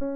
Oh,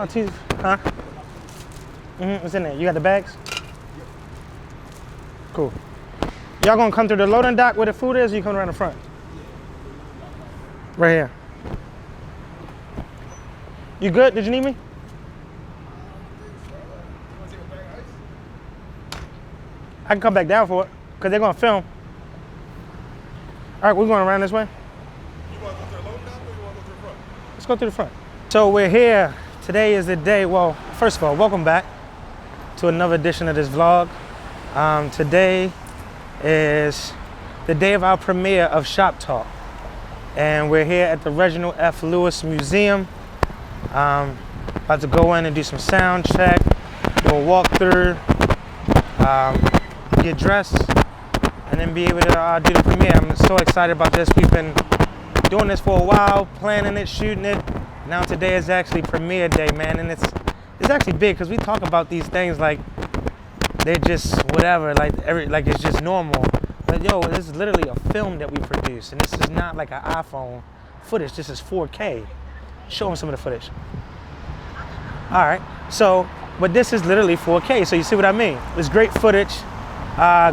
geez. Huh? What's in there? You got the bags? Cool. Y'all gonna come through the loading dock where the food is, or you coming around the front? Right here. You good? Did you need me? I can come back down for it, because they're gonna film. All right, we're going around this way. You want to go to the loading dock or you want to go to the front? Let's go through the front. So we're here. Today is the day. Well, first of all, welcome back to another edition of this vlog. Today is the day of our premiere of Shop Talk. And we're here at the Reginald F Museum. About to go in and do some sound check, do a walkthrough, get dressed, and then be able to do the premiere. I'm so excited about this. We've been doing this for a while, planning it, shooting it. Now today is actually premiere day, man, and it's actually big because we talk about these things like they're just whatever, like it's just normal. But yo, this is literally a film that we produce, and this is not like an iPhone footage. This is 4K. Show them some of the footage. All right, so but this is literally 4K. So you see what I mean? It's great footage,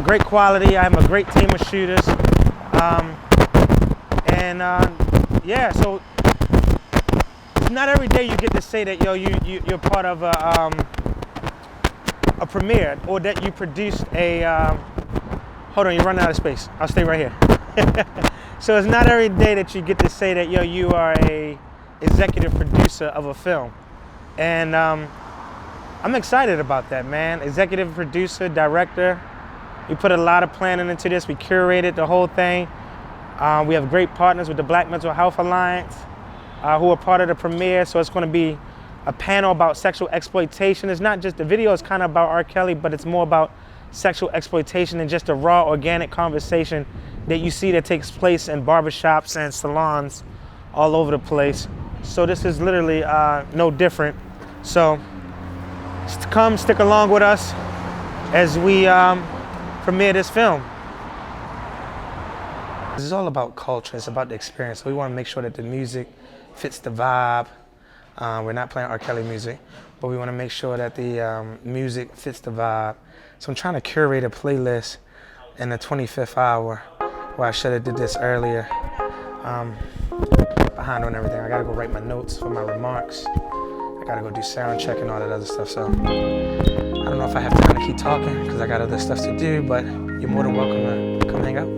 great quality. I have a great team of shooters, yeah. So not every day you get to say that you're part of a premiere, or that you produced a. Hold on, you're running out of space. I'll stay right here. So it's not every day that you get to say that you are a executive producer of a film, and I'm excited about that, man. Executive producer, director. We put a lot of planning into this. We curated the whole thing. We have great partners with the Black Mental Health Alliance, who are part of the premiere. So it's going to be a panel about sexual exploitation. It's not just, the video is kind of about R. Kelly, but it's more about sexual exploitation and just a raw, organic conversation that you see that takes place in barbershops and salons all over the place. So this is literally no different. So come stick along with us as we premiere this film. This is all about culture. It's about the experience. So we want to make sure that the music fits the vibe. We're not playing R. Kelly music, but we want to make sure that the music fits the vibe. So I'm trying to curate a playlist in the 25th hour, where I should have did this earlier. Behind on everything. I gotta go write my notes for my remarks. I gotta go do sound check and all that other stuff. So I don't know if I have time to keep talking because I got other stuff to do, but you're more than welcome to come hang out.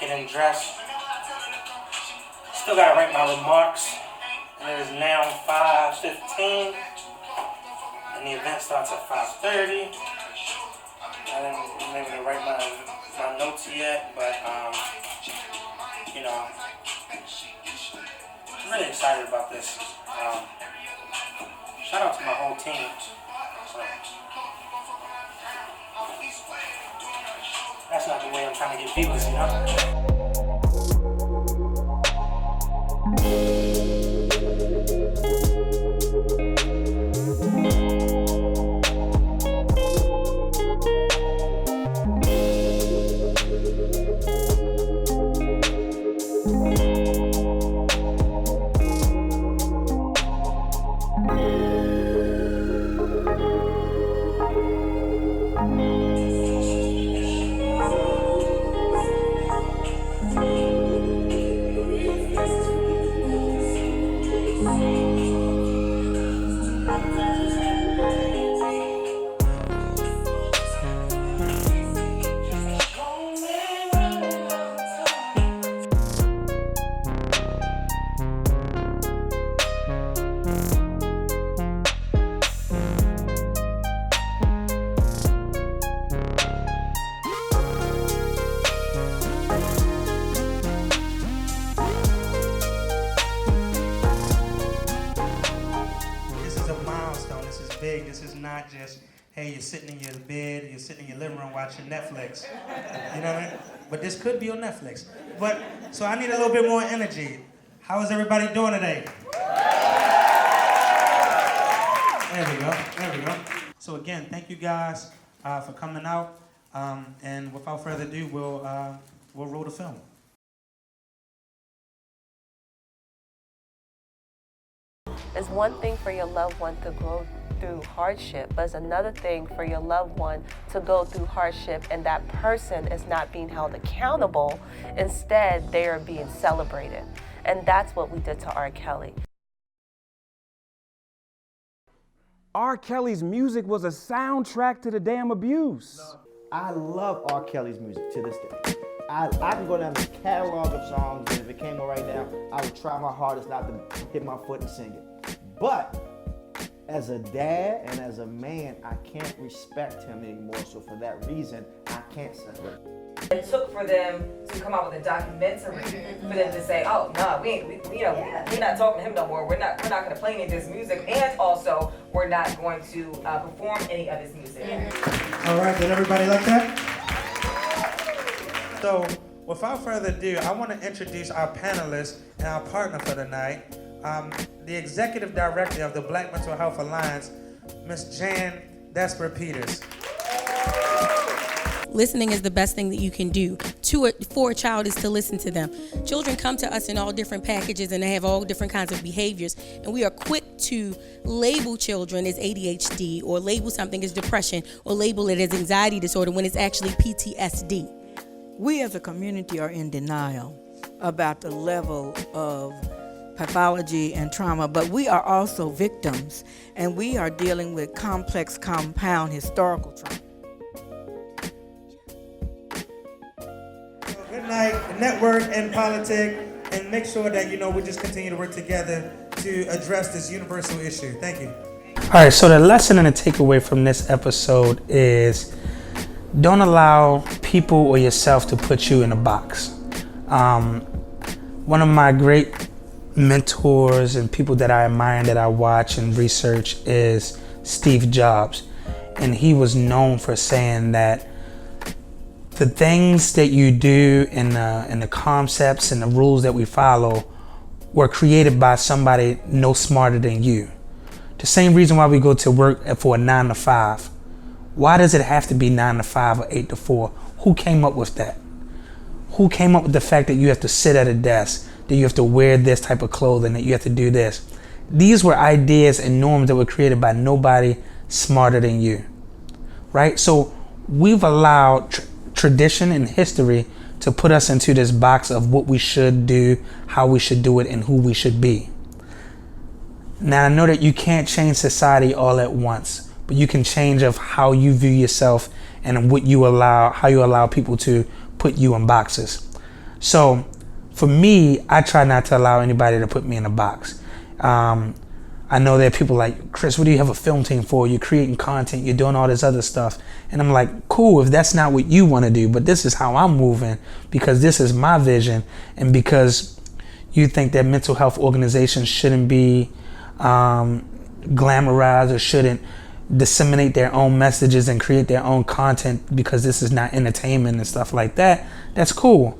Getting dressed. Still gotta write my remarks. And it is now 5:15. And the event starts at 5:30. I didn't even write my notes yet, but you know, I'm really excited about this. Shout out to my whole team. That's not the way I'm trying to get views, you know? not just, hey, you're sitting in your bed, you're sitting in your living room watching Netflix. You know what I mean? But this could be on Netflix. But, so I need a little bit more energy. How is everybody doing today? There we go, there we go. So again, thank you guys for coming out. And without further ado, we'll roll the film. It's one thing for your loved one to go through hardship, but it's another thing for your loved one to go through hardship and that person is not being held accountable. Instead, they are being celebrated. And that's what we did to R. Kelly. R. Kelly's music was a soundtrack to the damn abuse. I love R. Kelly's music to this day. I can go down the catalog of songs, and if it came on right now, I would try my hardest not to hit my foot and sing it. But as a dad and as a man, I can't respect him anymore. So for that reason, I can't separate. It took for them to come out with a documentary for them to say, "Oh no, we're not talking to him no more. We're not going to play any of his music, and also we're not going to perform any of his music." All right, did everybody like that? So, without further ado, I want to introduce our panelists and our partner for tonight, the Executive Director of the Black Mental Health Alliance, Ms. Jan Desper Peters. Listening is the best thing that you can do for a child is to listen to them. Children come to us in all different packages and they have all different kinds of behaviors. And we are quick to label children as ADHD or label something as depression or label it as anxiety disorder when it's actually PTSD. We as a community are in denial about the level of pathology and trauma, but we are also victims and we are dealing with complex compound historical trauma. Good night, network and politics, and make sure that, we just continue to work together to address this universal issue. Thank you. All right, so the lesson and the takeaway from this episode is don't allow people or yourself to put you in a box. One of my great mentors and people that I admire and that I watch and research is Steve Jobs. And he was known for saying that the things that you do and the concepts and the rules that we follow were created by somebody no smarter than you. The same reason why we go to work for a 9 to 5. Why does it have to be 9 to 5 or 8 to 4? Who came up with that? Who came up with the fact that you have to sit at a desk, that you have to wear this type of clothing, that you have to do this? These were ideas and norms that were created by nobody smarter than you, right? So we've allowed tradition and history to put us into this box of what we should do, how we should do it, and who we should be. Now I know that you can't change society all at once, but you can change of how you view yourself and what you allow, how you allow people to put you in boxes. So for me, I try not to allow anybody to put me in a box. I know there are people like, Chris, what do you have a film team for? You're creating content, you're doing all this other stuff. And I'm like, cool, if that's not what you want to do, but this is how I'm moving because this is my vision. And because you think that mental health organizations shouldn't be glamorized or shouldn't disseminate their own messages and create their own content because this is not entertainment and stuff like that, that's cool.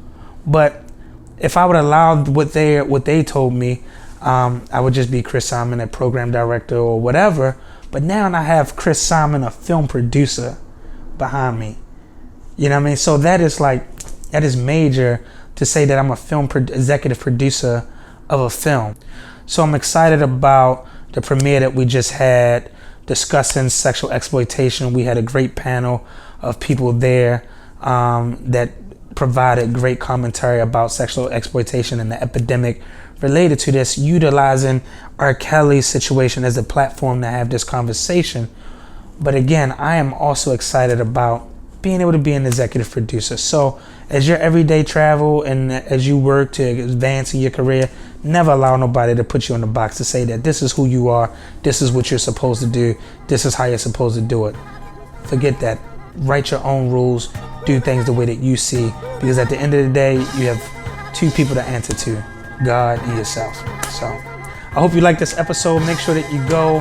But if I would allow what they told me, I would just be Chris Simon, a program director or whatever. But now I have Chris Simon, a film producer, behind me. You know what I mean? So that is major to say that I'm a film executive producer of a film. So I'm excited about the premiere that we just had discussing sexual exploitation. We had a great panel of people there that provided great commentary about sexual exploitation and the epidemic related to this, utilizing R. Kelly's situation as a platform to have this conversation. But again, I am also excited about being able to be an executive producer. So as your everyday travel and as you work to advance in your career, never allow nobody to put you in the box to say that this is who you are, this is what you're supposed to do, this is how you're supposed to do it. Forget that. Write your own rules, do things the way that you see, because at the end of the day, you have two people to answer to, God and yourself. So I hope you like this episode. Make sure that you go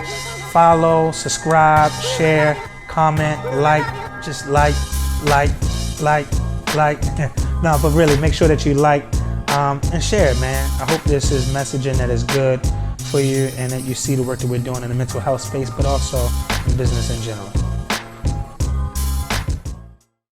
follow, subscribe, share, comment, like, just like. No, but really, make sure that you like and share it, man. I hope this is messaging that is good for you and that you see the work that we're doing in the mental health space, but also in business in general.